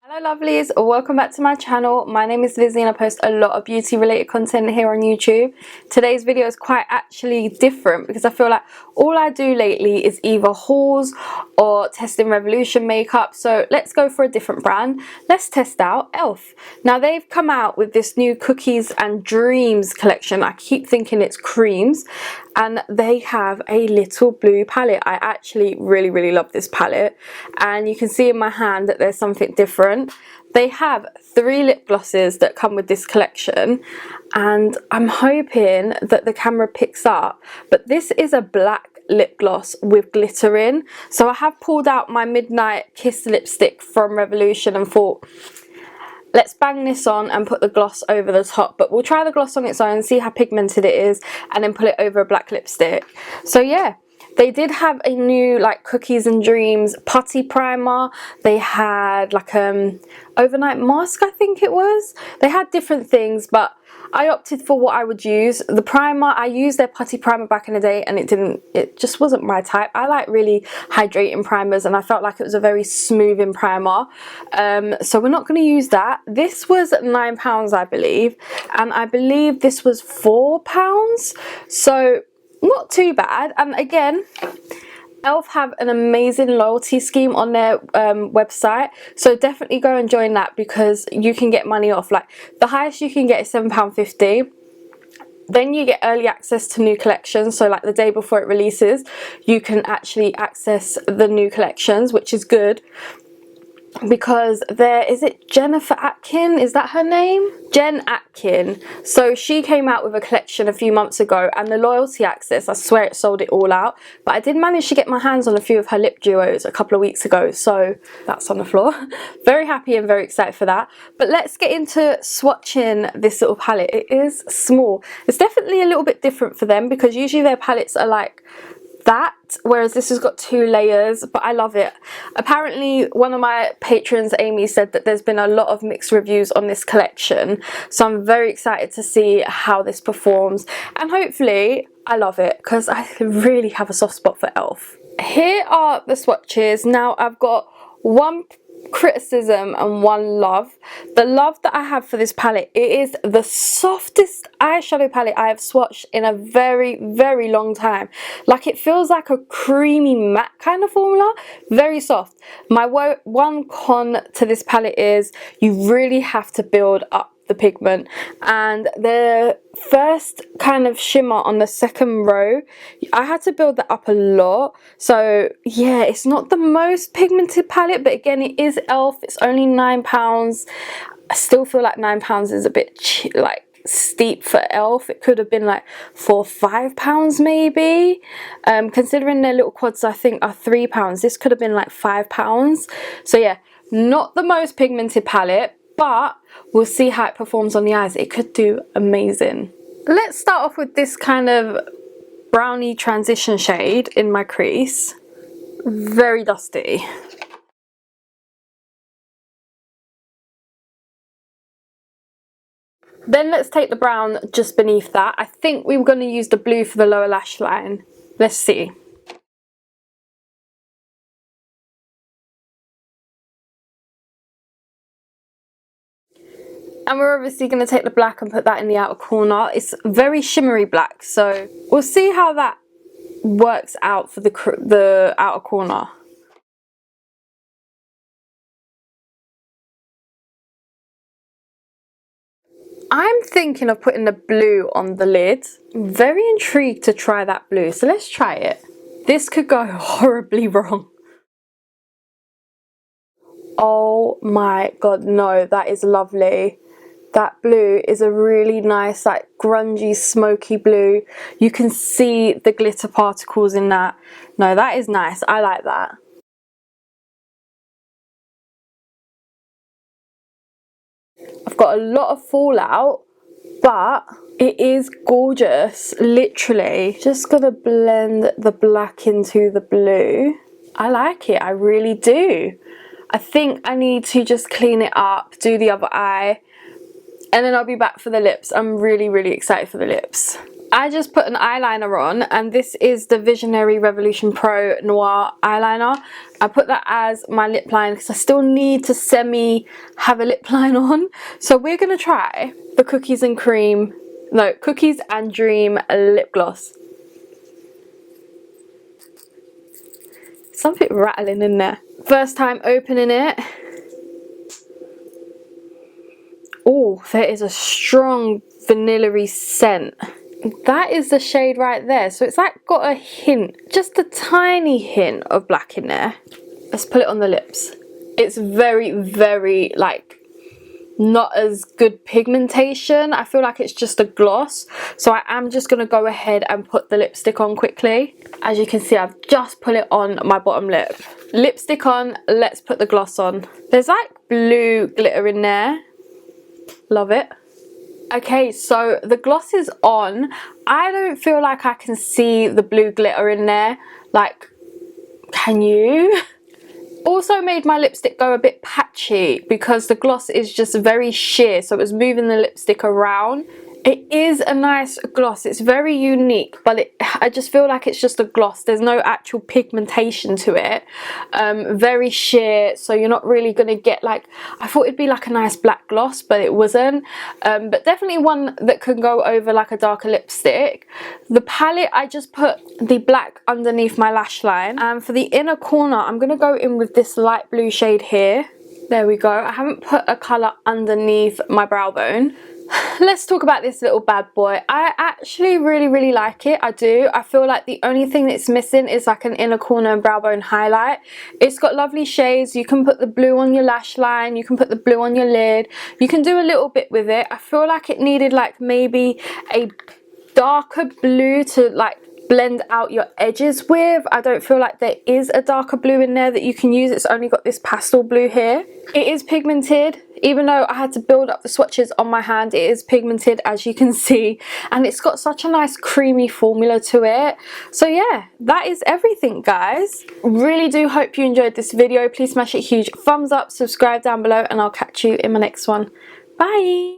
Hello lovelies, welcome back to my channel. My name is Lizzie and I post a lot of beauty related content here on YouTube. Today's video is quite actually different because I feel like all I do lately is either hauls or testing Revolution makeup. So let's go for a different brand. Let's test out e.l.f. Now they've come out with this new Cookies and Dreams collection. I keep thinking it's creams. And they have a little blue palette. I actually really love this palette, and you can see in my hand that there's something different. They have 3 lip glosses that come with this collection, and I'm hoping that the camera picks up, but this is a black lip gloss with glitter in. So I have pulled out my Midnight Kiss lipstick from Revolution and thought, let's bang this on and put the gloss over the top, but we'll try the gloss on its own, see how pigmented it is, and then put it over a black lipstick. So yeah, they did have a new like Cookies and Dreams putty primer. They had like overnight mask, I think it was. They had different things, but I opted for what I would use. The primer, I used their putty primer back in the day and it just wasn't my type. I like really hydrating primers and I felt like it was a very smoothing primer. So we're not going to use that. This was £9 I believe, and I believe this was £4. So not too bad. And again, e.l.f. have an amazing loyalty scheme on their website, so definitely go and join that because you can get money off. Like the highest you can get is £7.50. Then you get early access to new collections, so like the day before it releases you can actually access the new collections, which is good. Because there is it Jennifer Atkin, is that her name? Jen Atkin. So she came out with a collection a few months ago, and the loyalty access, I swear it sold it all out, but I did manage to get my hands on a few of her lip duos a couple of weeks ago, so that's on the floor. Very happy and very excited for that. But let's get into swatching this little palette. It is small. It's definitely a little bit different for them because usually their palettes are like that, whereas this has got 2 layers, but I love it. Apparently one of my patrons, Amy, said that there's been a lot of mixed reviews on this collection, so I'm very excited to see how this performs, and hopefully I love it because I really have a soft spot for e.l.f. Here are the swatches. Now I've got 1 criticism and 1 love. The love that I have for this palette, it is the softest eyeshadow palette I have swatched in a very long time. Like it feels like a creamy matte kind of formula, very soft. My one con to this palette is you really have to build up the pigment, and the first kind of shimmer on the 2nd row, I had to build that up a lot. So yeah, it's not the most pigmented palette, but again, it is e.l.f. It's only £9. I still feel like £9 is a bit like steep for e.l.f. It could have been like £4 or £5 maybe, considering their little quads I think are £3. This could have been like £5. So yeah, not the most pigmented palette, but we'll see how it performs on the eyes. It could do amazing. Let's start off with this kind of brownie transition shade in my crease. Very dusty. Then let's take the brown just beneath that. I think we were going to use the blue for the lower lash line. Let's see. And we're obviously going to take the black and put that in the outer corner. It's very shimmery black, so we'll see how that works out for the outer corner. I'm thinking of putting the blue on the lid. I'm very intrigued to try that blue, so let's try it. This could go horribly wrong. Oh my god, no, that is lovely. That blue is a really nice, like grungy, smoky blue. You can see the glitter particles in that. No, that is nice. I like that. I've got a lot of fallout, but it is gorgeous, literally. Just gonna blend the black into the blue. I like it, I really do. I think I need to just clean it up, do the other eye, and then I'll be back for the lips. I'm really excited for the lips. I just put an eyeliner on, and this is the Visionary Revolution Pro Noir eyeliner. I put that as my lip line because I still need to semi have a lip line on. So we're going to try the Cookies and Dream lip gloss. Something rattling in there. First time opening it. Oh, there is a strong vanilla-y scent. That is the shade right there. So it's like got a hint, just a tiny hint of black in there. Let's put it on the lips. It's very, very like not as good pigmentation. I feel like it's just a gloss. So I am just going to go ahead and put the lipstick on quickly. As you can see, I've just put it on my bottom lip. Lipstick on, let's put the gloss on. There's like blue glitter in there. Love it. Okay, so the gloss is on. I don't feel like I can see the blue glitter in there. Like, can you? Also made my lipstick go a bit patchy because the gloss is just very sheer, so it was moving the lipstick around. It is a nice gloss. It's very unique, but I just feel like it's just a gloss. There's no actual pigmentation to it. Very sheer, so you're not really going to get like... I thought it'd be like a nice black gloss, but it wasn't. But definitely one that can go over like a darker lipstick. The palette, I just put the black underneath my lash line. And for the inner corner, I'm going to go in with this light blue shade here. There we go. I haven't put a colour underneath my brow bone. Let's talk about this little bad boy. I actually really like it. I do. I feel like the only thing that's missing is like an inner corner and brow bone highlight. It's got lovely shades. You can put the blue on your lash line. You can put the blue on your lid. You can do a little bit with it. I feel like it needed like maybe a darker blue to like blend out your edges with. I don't feel like there is a darker blue in there that you can use. It's only got this pastel blue here. It is pigmented. Even though I had to build up the swatches on my hand, it is pigmented, as you can see, and it's got such a nice creamy formula to it. So yeah, that is everything, guys. Really do hope you enjoyed this video. Please smash a huge thumbs up, subscribe down below, and I'll catch you in my next one. Bye.